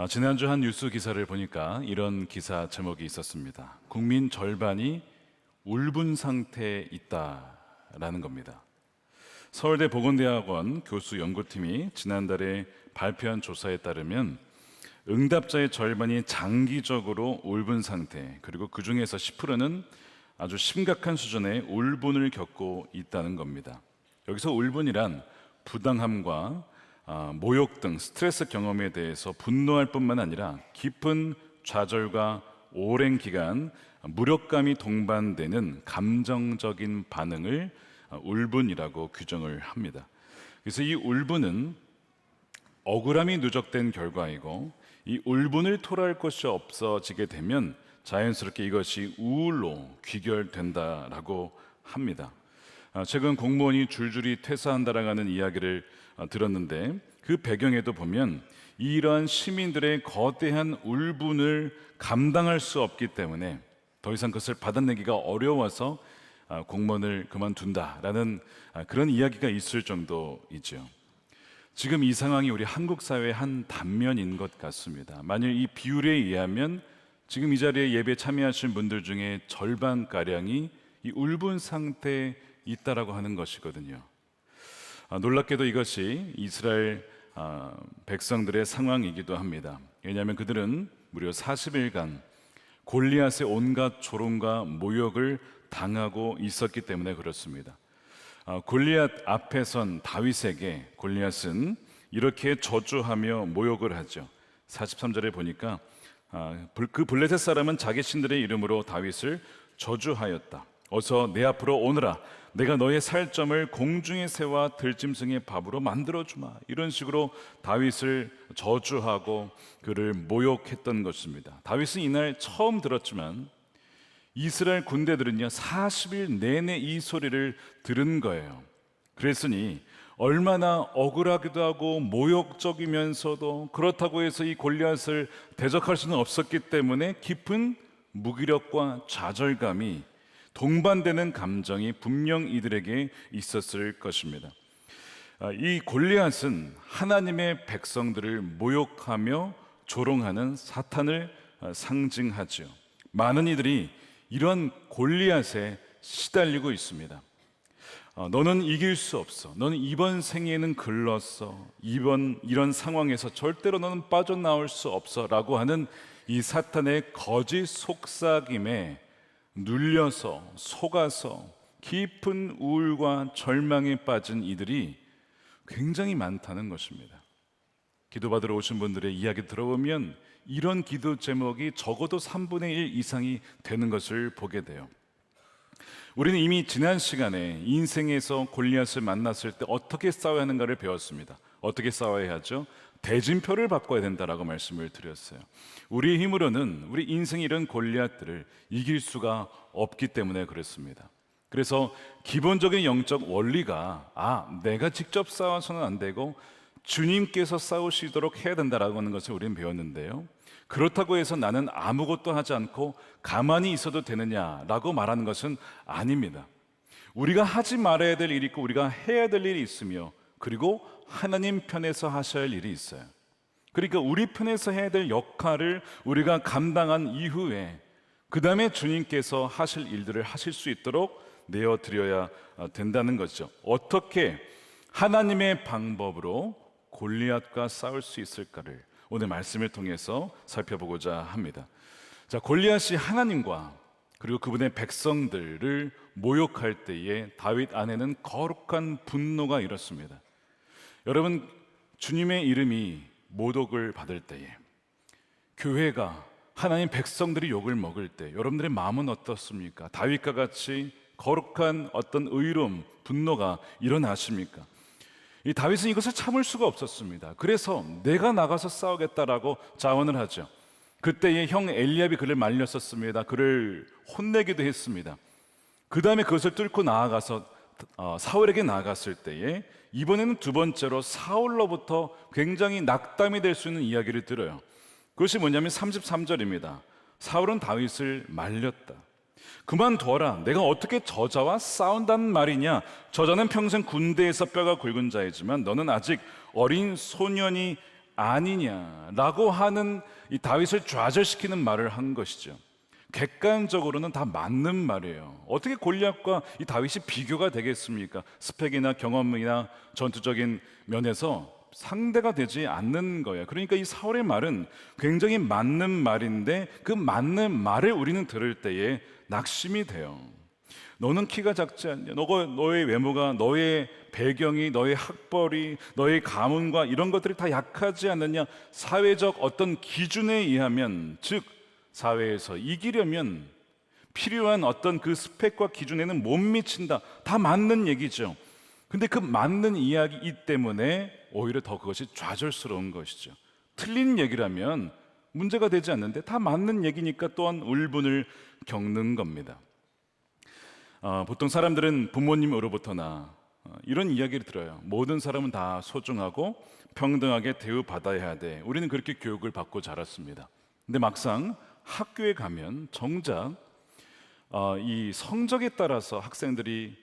지난주 한 뉴스 기사를 보니까 이런 기사 제목이 있었습니다. 국민 절반이 울분 상태에 있다라는 겁니다. 서울대 보건대학원 교수 연구팀이 지난달에 발표한 조사에 따르면 응답자의 절반이 장기적으로 울분 상태, 그리고 그 중에서 10%는 아주 심각한 수준의 울분을 겪고 있다는 겁니다. 여기서 울분이란 부당함과 모욕 등 스트레스 경험에 대해서 분노할 뿐만 아니라 깊은 좌절과 오랜 기간 무력감이 동반되는 감정적인 반응을 울분이라고 규정을 합니다. 그래서 이 울분은 억울함이 누적된 결과이고, 이 울분을 토로할 것이 없어지게 되면 자연스럽게 이것이 우울로 귀결된다라고 합니다. 최근 공무원이 줄줄이 퇴사한다라고 하는 이야기를 들었는데, 그 배경에도 보면 이러한 시민들의 거대한 울분을 감당할 수 없기 때문에 더 이상 그것을 받아내기가 어려워서 공무원을 그만둔다라는 그런 이야기가 있을 정도이죠. 지금 이 상황이 우리 한국 사회의 한 단면인 것 같습니다. 만일 이 비율에 의하면 지금 이 자리에 예배 참여하신 분들 중에 절반가량이 이 울분 상태에 있다라고 하는 것이거든요. 놀랍게도 이것이 이스라엘 백성들의 상황이기도 합니다. 왜냐하면 그들은 무려 40일간 골리앗의 온갖 조롱과 모욕을 당하고 있었기 때문에 그렇습니다. 골리앗 앞에 선 다윗에게 골리앗은 이렇게 저주하며 모욕을 하죠. 43절에 보니까 그 블레셋 사람은 자기 신들의 이름으로 다윗을 저주하였다. 어서 내 앞으로 오너라. 내가 너의 살점을 공중의 새와 들짐승의 밥으로 만들어주마. 이런 식으로 다윗을 저주하고 그를 모욕했던 것입니다. 다윗은 이날 처음 들었지만 이스라엘 군대들은요 40일 내내 이 소리를 들은 거예요. 그랬으니 얼마나 억울하기도 하고 모욕적이면서도, 그렇다고 해서 이 골리앗을 대적할 수는 없었기 때문에 깊은 무기력과 좌절감이 동반되는 감정이 분명 이들에게 있었을 것입니다. 이 골리앗은 하나님의 백성들을 모욕하며 조롱하는 사탄을 상징하죠. 많은 이들이 이런 골리앗에 시달리고 있습니다. 너는 이길 수 없어. 너는 이번 생에는 글렀어. 이런 상황에서 절대로 너는 빠져나올 수 없어. 라고 하는 이 사탄의 거짓 속삭임에 눌려서 속아서 깊은 우울과 절망에 빠진 이들이 굉장히 많다는 것입니다. 기도받으러 오신 분들의 이야기 들어보면 이런 기도 제목이 적어도 3분의 1 이상이 되는 것을 보게 돼요. 우리는 이미 지난 시간에 인생에서 골리앗을 만났을 때 어떻게 싸워야 하는가를 배웠습니다. 어떻게 싸워야 하죠? 대진표를 바꿔야 된다라고 말씀을 드렸어요. 우리의 힘으로는 우리 인생의 이런 골리앗들을 이길 수가 없기 때문에 그렇습니다. 그래서 기본적인 영적 원리가 내가 직접 싸워서는 안 되고 주님께서 싸우시도록 해야 된다라고 하는 것을 우리는 배웠는데요, 그렇다고 해서 나는 아무것도 하지 않고 가만히 있어도 되느냐라고 말하는 것은 아닙니다. 우리가 하지 말아야 될 일이 있고 우리가 해야 될 일이 있으며, 그리고 하나님 편에서 하셔야 할 일이 있어요. 그러니까 우리 편에서 해야 될 역할을 우리가 감당한 이후에 그 다음에 주님께서 하실 일들을 하실 수 있도록 내어드려야 된다는 것이죠. 어떻게 하나님의 방법으로 골리앗과 싸울 수 있을까를 오늘 말씀을 통해서 살펴보고자 합니다. 자, 골리앗이 하나님과 그리고 그분의 백성들을 모욕할 때에 다윗 안에는 거룩한 분노가 일었습니다. 여러분, 주님의 이름이 모독을 받을 때에, 교회가 하나님 백성들이 욕을 먹을 때 여러분들의 마음은 어떻습니까? 다윗과 같이 거룩한 어떤 의로움, 분노가 일어나십니까? 이 다윗은 이것을 참을 수가 없었습니다. 그래서 내가 나가서 싸우겠다라고 자원을 하죠. 그때의 형 엘리압이 그를 말렸었습니다. 그를 혼내기도 했습니다. 그 다음에 그것을 뚫고 나아가서 사울에게 나아갔을 때에 이번에는 두 번째로 사울로부터 굉장히 낙담이 될 수 있는 이야기를 들어요. 그것이 뭐냐면 33절입니다. 사울은 다윗을 말렸다. 그만둬라. 내가 어떻게 저자와 싸운다는 말이냐? 저자는 평생 군대에서 뼈가 굵은 자이지만 너는 아직 어린 소년이 아니냐라고 하는 이 다윗을 좌절시키는 말을 한 것이죠. 객관적으로는 다 맞는 말이에요. 어떻게 골리앗과 이 다윗이 비교가 되겠습니까? 스펙이나 경험이나 전투적인 면에서 상대가 되지 않는 거예요. 그러니까 이 사울의 말은 굉장히 맞는 말인데 그 맞는 말을 우리는 들을 때에 낙심이 돼요. 너는 키가 작지 않냐? 너의 외모가, 너의 배경이, 너의 학벌이, 너의 가문과 이런 것들이 다 약하지 않느냐? 사회적 어떤 기준에 의하면, 즉 사회에서 이기려면 필요한 어떤 그 스펙과 기준에는 못 미친다. 다 맞는 얘기죠. 근데 그 맞는 이야기 때문에 오히려 더 그것이 좌절스러운 것이죠. 틀린 얘기라면 문제가 되지 않는데 다 맞는 얘기니까 또한 울분을 겪는 겁니다. 보통 사람들은 부모님으로부터나 이런 이야기를 들어요. 모든 사람은 다 소중하고 평등하게 대우받아야 돼. 우리는 그렇게 교육을 받고 자랐습니다. 근데 막상 학교에 가면 정작 이 성적에 따라서 학생들이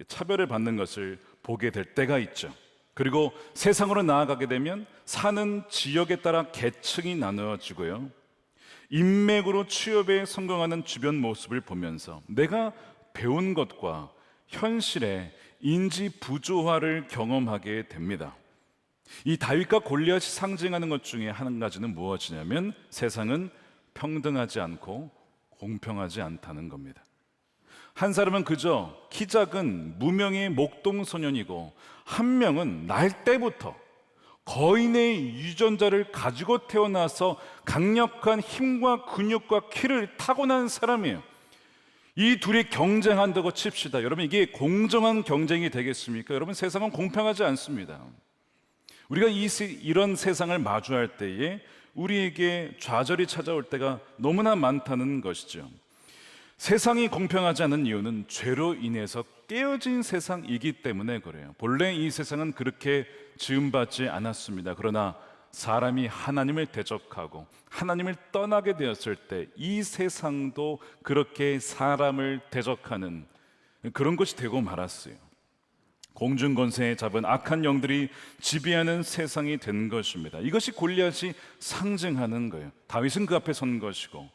차별을 받는 것을 보게 될 때가 있죠. 그리고 세상으로 나아가게 되면 사는 지역에 따라 계층이 나누어지고요. 인맥으로 취업에 성공하는 주변 모습을 보면서 내가 배운 것과 현실의 인지 부조화를 경험하게 됩니다. 이 다윗과 골리앗이 상징하는 것 중에 한 가지는 무엇이냐면 세상은 평등하지 않고 공평하지 않다는 겁니다. 한 사람은 그저 키 작은 무명의 목동 소년이고 한 명은 날 때부터 거인의 유전자를 가지고 태어나서 강력한 힘과 근육과 키를 타고난 사람이에요. 이 둘이 경쟁한다고 칩시다. 여러분, 이게 공정한 경쟁이 되겠습니까? 여러분, 세상은 공평하지 않습니다. 우리가 이런 세상을 마주할 때에 우리에게 좌절이 찾아올 때가 너무나 많다는 것이죠. 세상이 공평하지 않은 이유는 죄로 인해서 깨어진 세상이기 때문에 그래요. 본래 이 세상은 그렇게 지음받지 않았습니다. 그러나 사람이 하나님을 대적하고 하나님을 떠나게 되었을 때 이 세상도 그렇게 사람을 대적하는 그런 것이 되고 말았어요. 공중권세에 잡은 악한 영들이 지배하는 세상이 된 것입니다. 이것이 골리앗이 상징하는 거예요. 다윗은 그 앞에 선 것이고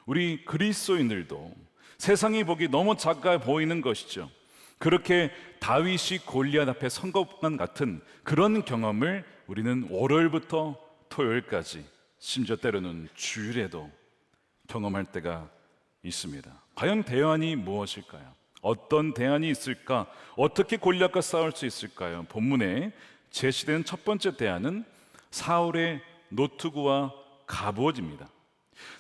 우리 그리스도인들도 세상이 보기 너무 작아 보이는 것이죠. 그렇게 다윗이 골리앗 앞에 선 것과 같은 그런 경험을 우리는 월요일부터 토요일까지, 심지어 때로는 주일에도 경험할 때가 있습니다. 과연 대안이 무엇일까요? 어떤 대안이 있을까? 어떻게 골리앗과 싸울 수 있을까요? 본문에 제시된 첫 번째 대안은 사울의 노트구와 갑옷입니다.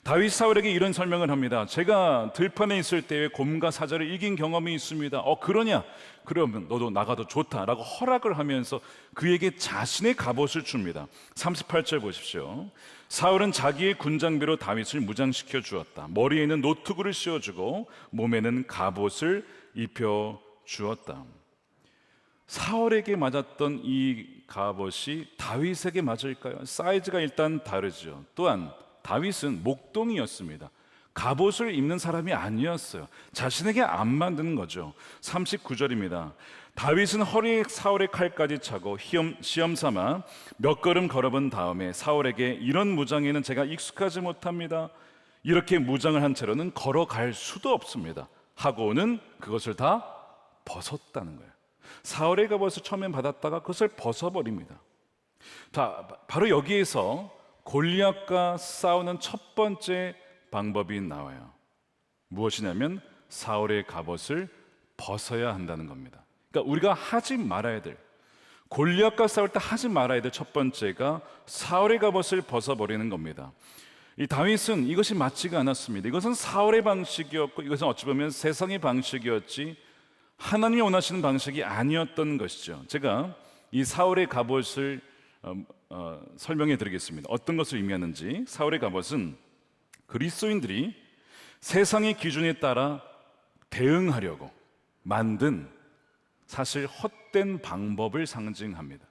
다윗 사울에게 이런 설명을 합니다. 제가 들판에 있을 때에 곰과 사자를 이긴 경험이 있습니다. 그러냐? 그러면 너도 나가도 좋다라고 허락을 하면서 그에게 자신의 갑옷을 줍니다. 38절 보십시오. 사울은 자기의 군장비로 다윗을 무장시켜 주었다. 머리에는 노트구를 씌워주고 몸에는 갑옷을 입혀 주었다. 사울에게 맞았던 이 갑옷이 다윗에게 맞을까요? 사이즈가 일단 다르죠. 또한 다윗은 목동이었습니다. 갑옷을 입는 사람이 아니었어요. 자신에게 안 만드는 거죠. 39절입니다. 다윗은 허리에 사울의 칼까지 차고 시험 삼아 몇 걸음 걸어본 다음에 사울에게 이런 무장에는 제가 익숙하지 못합니다. 이렇게 무장을 한 채로는 걸어갈 수도 없습니다. 하고는 그것을 다 벗었다는 거예요. 사울의 갑옷을 처음엔 받았다가 그것을 벗어버립니다. 바로 여기에서 골리앗과 싸우는 첫 번째 방법이 나와요. 무엇이냐면 사울의 갑옷을 벗어야 한다는 겁니다. 그러니까 우리가 하지 말아야 될, 골리앗과 싸울 때 하지 말아야 될 첫 번째가 사울의 갑옷을 벗어버리는 겁니다. 이 다윗은 이것이 맞지가 않았습니다. 이것은 사울의 방식이었고 이것은 어찌 보면 세상의 방식이었지 하나님이 원하시는 방식이 아니었던 것이죠. 제가 이 사울의 갑옷을 설명해 드리겠습니다. 어떤 것을 의미하는지. 사울의 갑옷은 그리스도인들이 세상의 기준에 따라 대응하려고 만든 사실 헛된 방법을 상징합니다.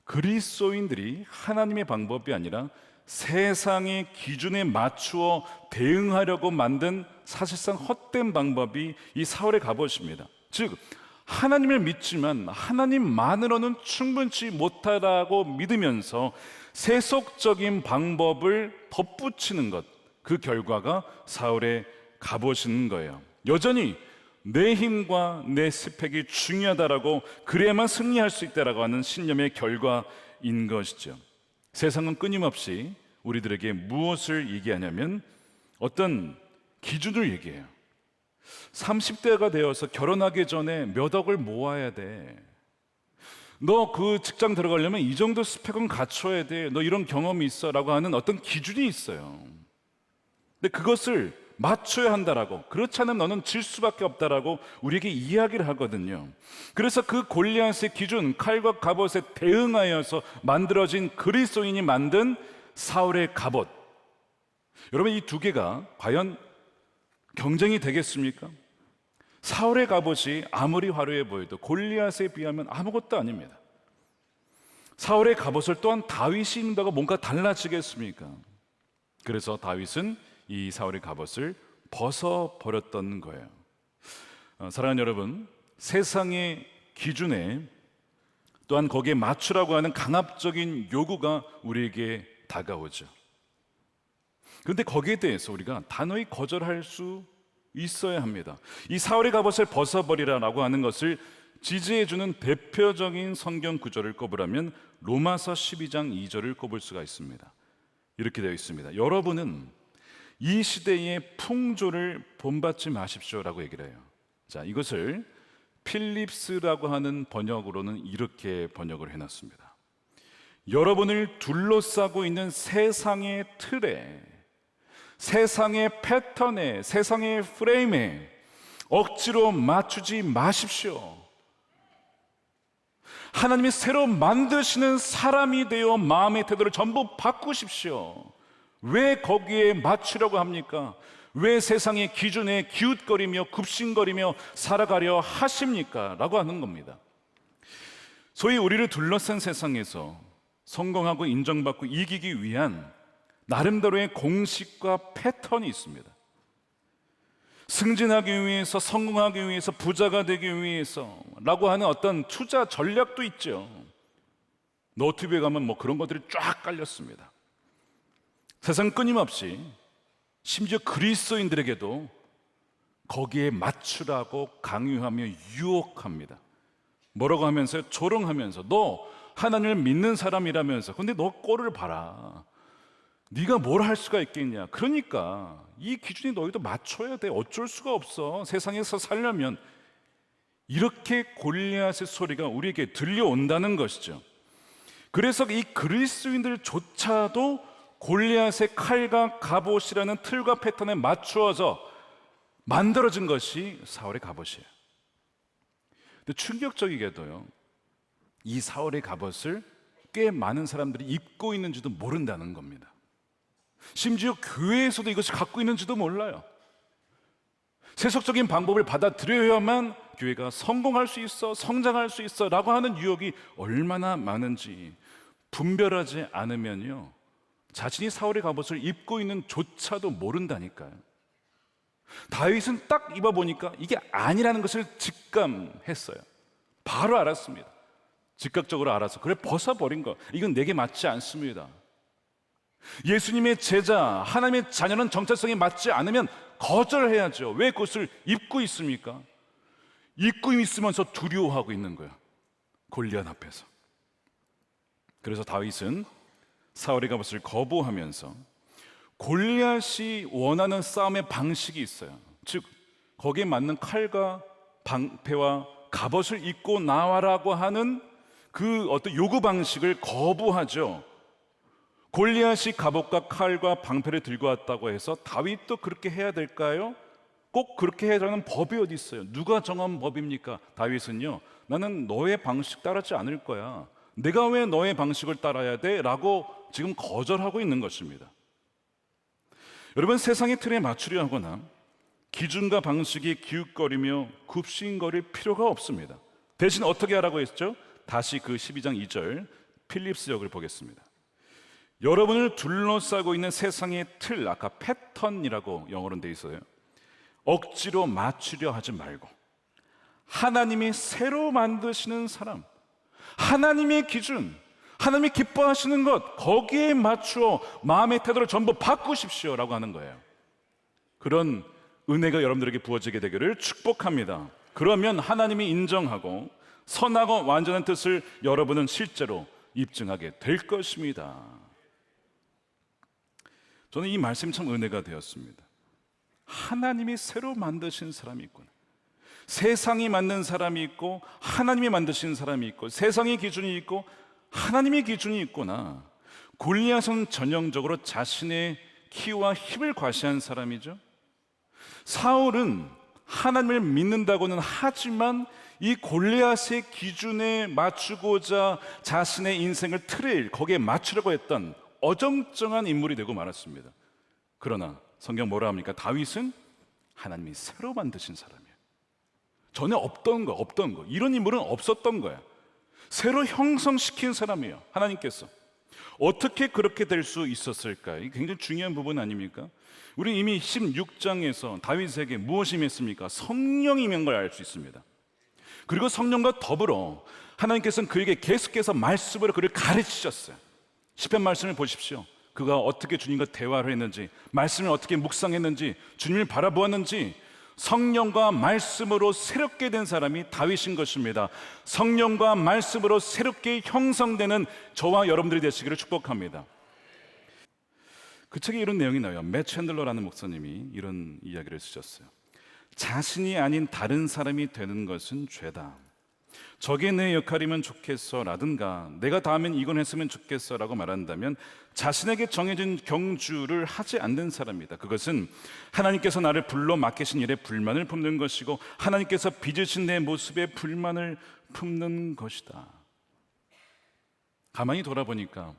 그리스도인들이 하나님의 방법이 아니라 세상의 기준에 맞추어 대응하려고 만든 사실상 헛된 방법이 이 사울의 갑옷입니다. 즉 하나님을 믿지만 하나님만으로는 충분치 못하다고 믿으면서 세속적인 방법을 덧붙이는 것, 그 결과가 사울의 갑옷인 거예요. 여전히 내 힘과 내 스펙이 중요하다라고, 그래야만 승리할 수 있다라고 하는 신념의 결과인 것이죠. 세상은 끊임없이 우리들에게 무엇을 얘기하냐면 어떤 기준을 얘기해요. 30대가 되어서 결혼하기 전에 몇 억을 모아야 돼. 너 그 직장 들어가려면 이 정도 스펙은 갖춰야 돼. 너 이런 경험이 있어. 라고 하는 어떤 기준이 있어요. 근데 그것을 맞춰야 한다라고, 그렇지 않으면 너는 질 수밖에 없다라고 우리에게 이야기를 하거든요. 그래서 그 골리앗의 기준, 칼과 갑옷에 대응하여서 만들어진 그리스도인이 만든 사울의 갑옷. 여러분, 이 두 개가 과연 경쟁이 되겠습니까? 사울의 갑옷이 아무리 화려해 보여도 골리앗에 비하면 아무것도 아닙니다. 사울의 갑옷을 또한 다윗이 입는다고 뭔가 달라지겠습니까? 그래서 다윗은 이 사울의 갑옷을 벗어버렸던 거예요. 사랑하는 여러분, 세상의 기준에 또한 거기에 맞추라고 하는 강압적인 요구가 우리에게 다가오죠. 그런데 거기에 대해서 우리가 단호히 거절할 수 있어야 합니다. 이 사울의 갑옷을 벗어버리라라고 하는 것을 지지해주는 대표적인 성경 구절을 꼽으라면 로마서 12장 2절을 꼽을 수가 있습니다. 이렇게 되어 있습니다. 여러분은 이 시대의 풍조를 본받지 마십시오라고 얘기를 해요. 자, 이것을 필립스라고 하는 번역으로는 이렇게 번역을 해놨습니다. 여러분을 둘러싸고 있는 세상의 틀에, 세상의 패턴에, 세상의 프레임에 억지로 맞추지 마십시오. 하나님이 새로 만드시는 사람이 되어 마음의 태도를 전부 바꾸십시오. 왜 거기에 맞추려고 합니까? 왜 세상의 기준에 기웃거리며 굽신거리며 살아가려 하십니까? 라고 하는 겁니다. 소위 우리를 둘러싼 세상에서 성공하고 인정받고 이기기 위한 나름대로의 공식과 패턴이 있습니다. 승진하기 위해서, 성공하기 위해서, 부자가 되기 위해서 라고 하는 어떤 투자 전략도 있죠. 너튜브에 가면 뭐 그런 것들이 쫙 깔렸습니다. 세상 끊임없이 심지어 그리스도인들에게도 거기에 맞추라고 강요하며 유혹합니다. 뭐라고 하면서요? 조롱하면서, 너 하나님을 믿는 사람이라면서, 근데 너 꼴을 봐라. 네가 뭘 할 수가 있겠냐. 그러니까 이 기준이 너희도 맞춰야 돼. 어쩔 수가 없어. 세상에서 살려면. 이렇게 골리앗의 소리가 우리에게 들려온다는 것이죠. 그래서 이 그리스도인들조차도 골리앗의 칼과 갑옷이라는 틀과 패턴에 맞추어서 만들어진 것이 사울의 갑옷이에요. 근데 충격적이게도요, 이 사울의 갑옷을 꽤 많은 사람들이 입고 있는지도 모른다는 겁니다. 심지어 교회에서도 이것을 갖고 있는지도 몰라요. 세속적인 방법을 받아들여야만 교회가 성공할 수 있어, 성장할 수 있어 라고 하는 유혹이 얼마나 많은지 분별하지 않으면요, 자신이 사울의 갑옷을 입고 있는 조차도 모른다니까요. 다윗은 딱 입어보니까 이게 아니라는 것을 직감했어요. 바로 알았습니다. 즉각적으로 알아서 그래 벗어버린 거, 이건 내게 맞지 않습니다. 예수님의 제자, 하나님의 자녀는 정체성이 맞지 않으면 거절해야죠. 왜 그것을 입고 있습니까? 입고 있으면서 두려워하고 있는 거야, 골리앗 앞에서. 그래서 다윗은 사울의 갑옷을 거부하면서 골리앗이 원하는 싸움의 방식이 있어요. 즉 거기에 맞는 칼과 방패와 갑옷을 입고 나와라고 하는 그 어떤 요구 방식을 거부하죠. 골리앗이 갑옷과 칼과 방패를 들고 왔다고 해서 다윗도 그렇게 해야 될까요? 꼭 그렇게 해라는 법이 어디 있어요? 누가 정한 법입니까? 다윗은요, 나는 너의 방식 따르지 않을 거야. 내가 왜 너의 방식을 따라야 돼? 라고 지금 거절하고 있는 것입니다. 여러분, 세상의 틀에 맞추려 하거나 기준과 방식에 기웃거리며 굽신거릴 필요가 없습니다. 대신 어떻게 하라고 했죠? 다시 그 12장 2절 필립스 역을 보겠습니다. 여러분을 둘러싸고 있는 세상의 틀, 아까 패턴이라고 영어로는 돼 있어요. 억지로 맞추려 하지 말고 하나님이 새로 만드시는 사람, 하나님의 기준, 하나님이 기뻐하시는 것, 거기에 맞추어 마음의 태도를 전부 바꾸십시오라고 하는 거예요. 그런 은혜가 여러분들에게 부어지게 되기를 축복합니다. 그러면 하나님이 인정하고 선하고 완전한 뜻을 여러분은 실제로 입증하게 될 것입니다. 저는 이 말씀이 참 은혜가 되었습니다. 하나님이 새로 만드신 사람이 있구나. 세상이 만든 사람이 있고 하나님이 만드신 사람이 있고 세상의 기준이 있고 하나님의 기준이 있구나. 골리앗은 전형적으로 자신의 키와 힘을 과시한 사람이죠. 사울은 하나님을 믿는다고는 하지만 이 골리앗의 기준에 맞추고자 자신의 인생을 거기에 맞추려고 했던 어정쩡한 인물이 되고 말았습니다. 그러나 성경 뭐라 합니까? 다윗은 하나님이 새로 만드신 사람이에요. 전에 없던 거. 이런 인물은 없었던 거야. 새로 형성시킨 사람이에요. 하나님께서. 어떻게 그렇게 될 수 있었을까? 이게 굉장히 중요한 부분 아닙니까? 우리 이미 16장에서 다윗에게 무엇이 임했습니까? 성령이 임한 걸 알 수 있습니다. 그리고 성령과 더불어 하나님께서는 그에게 계속해서 말씀으로 그를 가르치셨어요. 시편 말씀을 보십시오. 그가 어떻게 주님과 대화를 했는지, 말씀을 어떻게 묵상했는지, 주님을 바라보았는지, 성령과 말씀으로 새롭게 된 사람이 다윗인 것입니다. 성령과 말씀으로 새롭게 형성되는 저와 여러분들이 되시기를 축복합니다. 그 책에 이런 내용이 나와요. 맷 챈들러라는 목사님이 이런 이야기를 쓰셨어요. 자신이 아닌 다른 사람이 되는 것은 죄다. 저게 내 역할이면 좋겠어 라든가 내가 다음엔 이건 했으면 좋겠어 라고 말한다면 자신에게 정해진 경주를 하지 않는 사람이다. 그것은 하나님께서 나를 불러 맡기신 일에 불만을 품는 것이고 하나님께서 빚으신 내 모습에 불만을 품는 것이다. 가만히 돌아보니까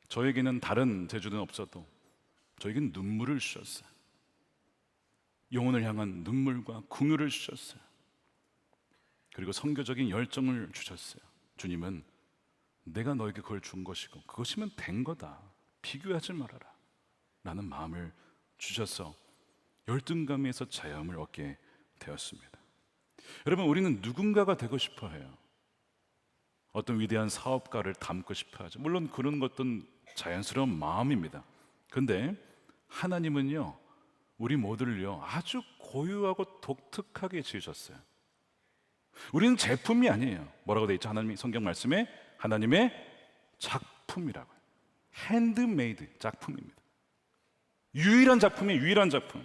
저에게는 다른 재주는 없어도 저에게는 눈물을 주셨어요. 영혼을 향한 눈물과 긍휼을 주셨어요. 그리고 선교적인 열정을 주셨어요. 주님은 내가 너에게 그걸 준 것이고 그것이면 된 거다. 비교하지 말아라 라는 마음을 주셔서 열등감에서 자유함을 얻게 되었습니다. 여러분, 우리는 누군가가 되고 싶어 해요. 어떤 위대한 사업가를 닮고 싶어 하죠. 물론 그런 것도 자연스러운 마음입니다. 그런데 하나님은요, 우리 모두를요 아주 고유하고 독특하게 지으셨어요. 우리는 제품이 아니에요. 뭐라고 되어 있죠? 하나님 성경 말씀에 하나님의 작품이라고요. 핸드메이드 작품입니다. 유일한 작품이에요. 유일한 작품.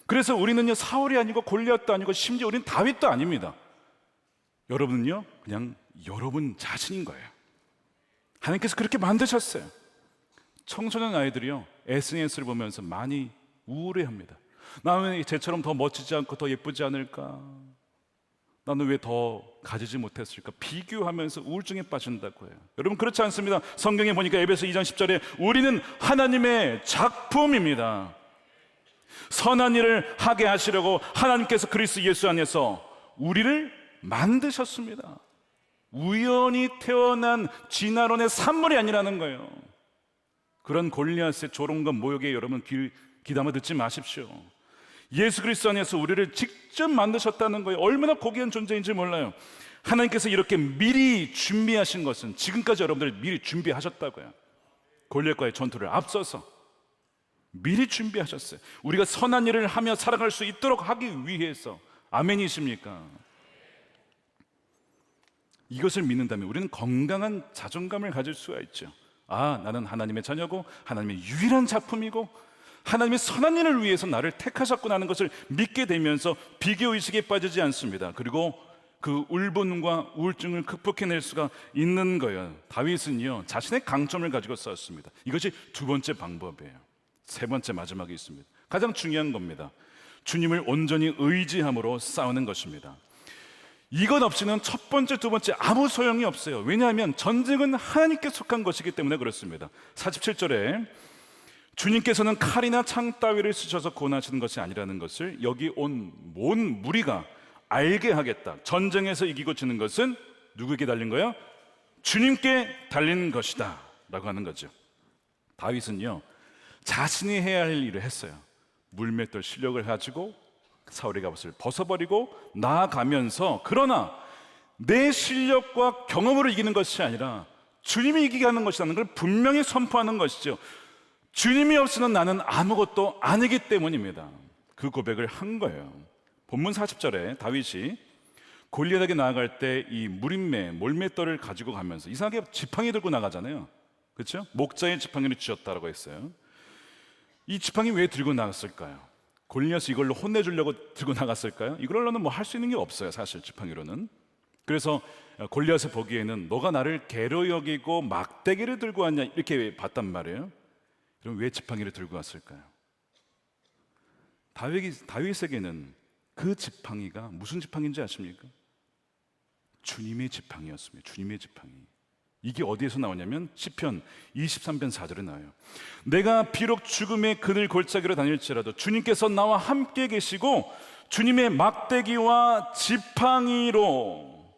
그래서 우리는요 사울이 아니고 골리앗도 아니고 심지어 우리는 다윗도 아닙니다. 여러분은요 그냥 여러분 자신인 거예요. 하나님께서 그렇게 만드셨어요. 청소년 아이들이요 SNS를 보면서 많이 우울해합니다. 나는 쟤처럼 더 멋지지 않고 더 예쁘지 않을까? 나는 왜 더 가지지 못했을까? 비교하면서 우울증에 빠진다고 해요. 여러분 그렇지 않습니다. 성경에 보니까 에베소 2장 10절에 우리는 하나님의 작품입니다. 선한 일을 하게 하시려고 하나님께서 그리스도 예수 안에서 우리를 만드셨습니다. 우연히 태어난 진화론의 산물이 아니라는 거예요. 그런 골리앗의 조롱과 모욕에 여러분 귀담아 듣지 마십시오. 예수 그리스도 안에서 우리를 직접 만드셨다는 거예요. 얼마나 고귀한 존재인지 몰라요. 하나님께서 이렇게 미리 준비하신 것은 지금까지 여러분들이 미리 준비하셨다고요. 골리앗과의 전투를 앞서서 미리 준비하셨어요. 우리가 선한 일을 하며 살아갈 수 있도록 하기 위해서. 아멘이십니까? 이것을 믿는다면 우리는 건강한 자존감을 가질 수가 있죠. 아, 나는 하나님의 자녀고 하나님의 유일한 작품이고 하나님의 선한 일을 위해서 나를 택하셨구나 하는 것을 믿게 되면서 비교의식에 빠지지 않습니다. 그리고 그 울분과 우울증을 극복해낼 수가 있는 거예요. 다윗은요 자신의 강점을 가지고 싸웠습니다. 이것이 두 번째 방법이에요. 세 번째 마지막에 있습니다. 가장 중요한 겁니다. 주님을 온전히 의지함으로 싸우는 것입니다. 이것 없이는 첫 번째, 두 번째 아무 소용이 없어요. 왜냐하면 전쟁은 하나님께 속한 것이기 때문에 그렇습니다. 47절에 주님께서는 칼이나 창 따위를 쓰셔서 구원하시는 것이 아니라는 것을 여기 온 온 무리가 알게 하겠다. 전쟁에서 이기고 지는 것은 누구에게 달린 거예요? 주님께 달린 것이다 라고 하는 거죠. 다윗은요 자신이 해야 할 일을 했어요. 물맷돌 실력을 가지고 사울의 갑옷을 벗어버리고 나아가면서, 그러나 내 실력과 경험으로 이기는 것이 아니라 주님이 이기게 하는 것이라는 걸 분명히 선포하는 것이죠. 주님이 없이는 나는 아무것도 아니기 때문입니다. 그 고백을 한 거예요. 본문 40절에 다윗이 골리앗에게 나아갈 때 이 무림매, 몰매떨을 가지고 가면서, 이상하게 지팡이 들고 나가잖아요. 그렇죠? 목자의 지팡이를 쥐었다라고 했어요. 이 지팡이 왜 들고 나갔을까요? 골리앗이 이걸로 혼내주려고 들고 나갔을까요? 이걸로는 뭐 할 수 있는 게 없어요, 사실 지팡이로는. 그래서 골리앗이 보기에는 너가 나를 개로 여기고 막대기를 들고 왔냐, 이렇게 봤단 말이에요. 그럼 왜 지팡이를 들고 왔을까요? 다윗에게는 그 지팡이가 무슨 지팡이인지 아십니까? 주님의 지팡이였습니다. 주님의 지팡이. 이게 어디에서 나오냐면 시편 23편 4절에 나와요. 내가 비록 죽음의 그늘 골짜기로 다닐지라도 주님께서 나와 함께 계시고 주님의 막대기와 지팡이로,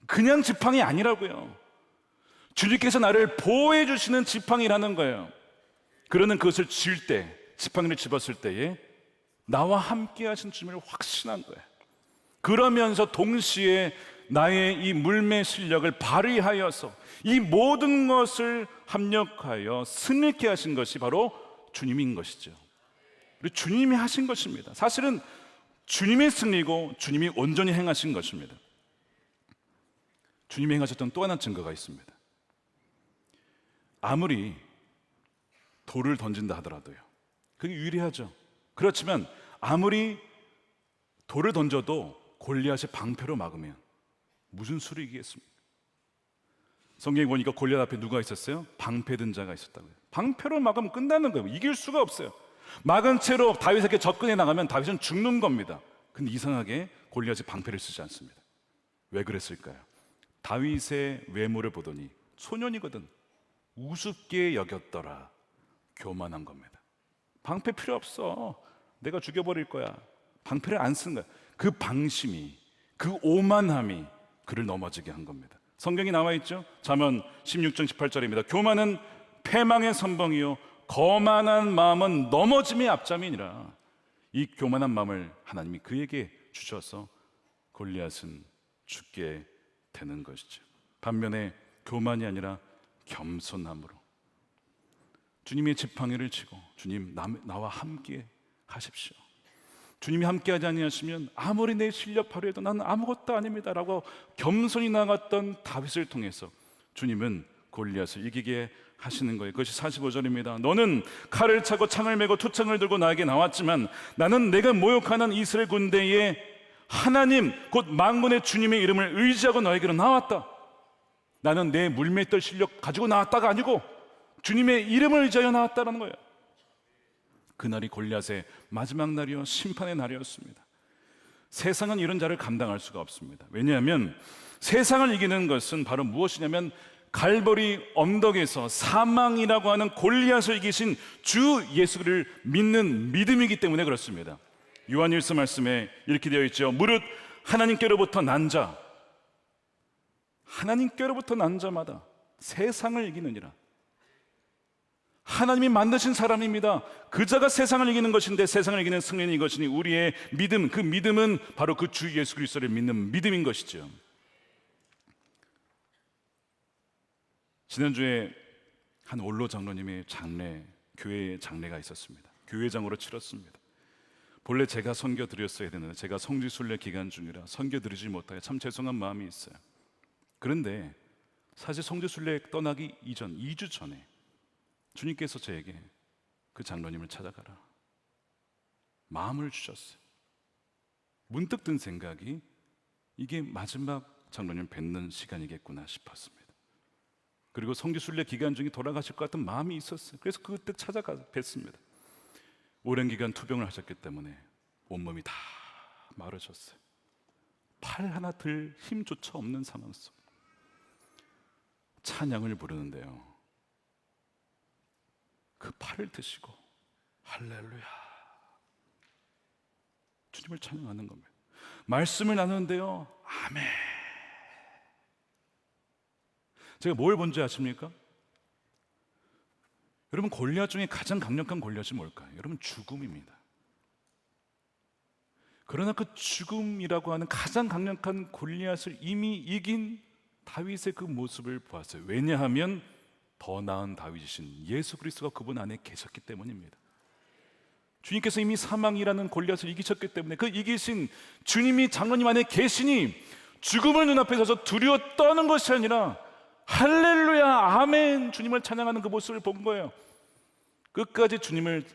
그냥 지팡이 아니라고요. 주님께서 나를 보호해 주시는 지팡이라는 거예요. 그러는 그것을 쥘 때, 지팡이를 집었을 때에 나와 함께 하신 주님을 확신한 거예요. 그러면서 동시에 나의 이 물매 실력을 발휘하여서 이 모든 것을 합력하여 승리케 하신 것이 바로 주님인 것이죠. 그리고 주님이 하신 것입니다. 사실은 주님의 승리고 주님이 온전히 행하신 것입니다. 주님이 행하셨던 또 하나 증거가 있습니다. 아무리 돌을 던진다 하더라도요, 그게 유리하죠. 그렇지만 아무리 돌을 던져도 골리앗의 방패로 막으면 무슨 수로 이기겠습니까? 성경에 보니까 골리앗 앞에 누가 있었어요? 방패 든 자가 있었다고요. 방패로 막으면 끝나는 거예요. 이길 수가 없어요. 막은 채로 다윗에게 접근해 나가면 다윗은 죽는 겁니다. 근데 이상하게 골리앗이 방패를 쓰지 않습니다. 왜 그랬을까요? 다윗의 외모를 보더니 소년이거든, 우습게 여겼더라. 교만한 겁니다. 방패 필요 없어, 내가 죽여버릴 거야. 방패를 안 쓴 거야. 그 방심이, 그 오만함이 그를 넘어지게 한 겁니다. 성경이 나와 있죠. 잠언 16장 18절입니다. 교만은 패망의 선봉이요 거만한 마음은 넘어짐의 앞잠이니라. 이 교만한 마음을 하나님이 그에게 주셔서 골리앗은 죽게 되는 것이죠. 반면에 교만이 아니라 겸손함으로 주님의 지팡이를 쥐고, 주님 나와 함께 하십시오. 주님이 함께하지 아니하시면 아무리 내 실력 발휘해도 나는 아무것도 아닙니다 라고 겸손히 나갔던 다윗을 통해서 주님은 골리앗을 이기게 하시는 거예요. 그것이 45절입니다. 너는 칼을 차고 창을 메고 투창을 들고 나에게 나왔지만 나는 내가 모욕하는 이스라엘 군대의 하나님 곧 만군의 주님의 이름을 의지하고 너에게로 나왔다. 나는 내 물맷돌 실력 가지고 나왔다가 아니고 주님의 이름을 의지하여 나왔다는 거예요. 그날이 골리앗의 마지막 날이요 심판의 날이었습니다. 세상은 이런 자를 감당할 수가 없습니다. 왜냐하면 세상을 이기는 것은 바로 무엇이냐면 갈보리 언덕에서 사망이라고 하는 골리앗을 이기신 주 예수를 믿는 믿음이기 때문에 그렇습니다. 요한일서 말씀에 이렇게 되어 있죠. 무릇 하나님께로부터 난 자, 하나님께로부터 난 자마다 세상을 이기느니라. 하나님이 만드신 사람입니다. 그 자가 세상을 이기는 것인데 세상을 이기는 승리는 이것이니 우리의 믿음, 그 믿음은 바로 그 주 예수 그리스도를 믿는 믿음인 것이죠. 지난주에 한 원로 장로님의 장례, 교회 장례가 있었습니다. 교회장으로 치렀습니다. 본래 제가 선교 드렸어야 되는데 제가 성지순례 기간 중이라 선교 드리지 못하여 참 죄송한 마음이 있어요. 그런데 사실 성지순례 떠나기 이전 2주 전에 주님께서 저에게 그 장로님을 찾아가라 마음을 주셨어요. 문득 든 생각이 이게 마지막 장로님 뵙는 시간이겠구나 싶었습니다. 그리고 성지순례 기간 중에 돌아가실 것 같은 마음이 있었어요. 그래서 그때 찾아가 뵀습니다. 오랜 기간 투병을 하셨기 때문에 온몸이 다 마르셨어요. 팔 하나 들 힘조차 없는 상황 속 찬양을 부르는데요, 그 팔을 드시고 할렐루야 주님을 찬양하는 겁니다. 말씀을 나누는데요, 아멘. 제가 뭘 본지 아십니까? 여러분, 골리앗 중에 가장 강력한 골리앗이 뭘까요? 여러분, 죽음입니다. 그러나 그 죽음이라고 하는 가장 강력한 골리앗을 이미 이긴 다윗의 그 모습을 보았어요. 왜냐하면 더 나은 다윗이신 예수 그리스도가 그분 안에 계셨기 때문입니다. 주님께서 이미 사망이라는 골리앗을 이기셨기 때문에 그 이기신 주님이 장로님 안에 계시니 죽음을 눈앞에 서서 두려워 떠는 것이 아니라 할렐루야 아멘 주님을 찬양하는 그 모습을 본 거예요. 끝까지 주님을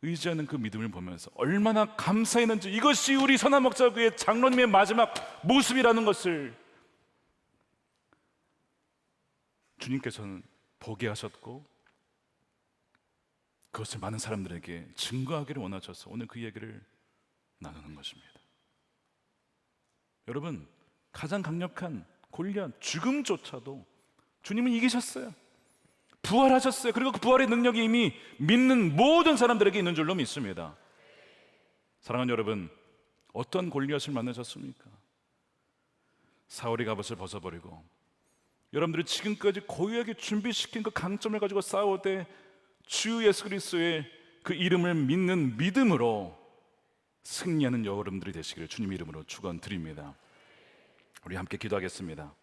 의지하는 그 믿음을 보면서 얼마나 감사했는지, 이것이 우리 선한 목자교회 장로님의 마지막 모습이라는 것을 주님께서는 보게 하셨고 그것을 많은 사람들에게 증거하기를 원하셔서 오늘 그 얘기를 나누는 것입니다. 여러분, 가장 강력한 골리앗 죽음조차도 주님은 이기셨어요. 부활하셨어요. 그리고 그 부활의 능력이 이미 믿는 모든 사람들에게 있는 줄로 믿습니다. 사랑하는 여러분, 어떤 골리앗을 만나셨습니까? 사울이 갑옷을 벗어버리고 여러분들이 지금까지 고유하게 준비시킨 그 강점을 가지고 싸우되 주 예수 그리스도의 그 이름을 믿는 믿음으로 승리하는 여러분들이 되시기를 주님 이름으로 축원드립니다. 우리 함께 기도하겠습니다.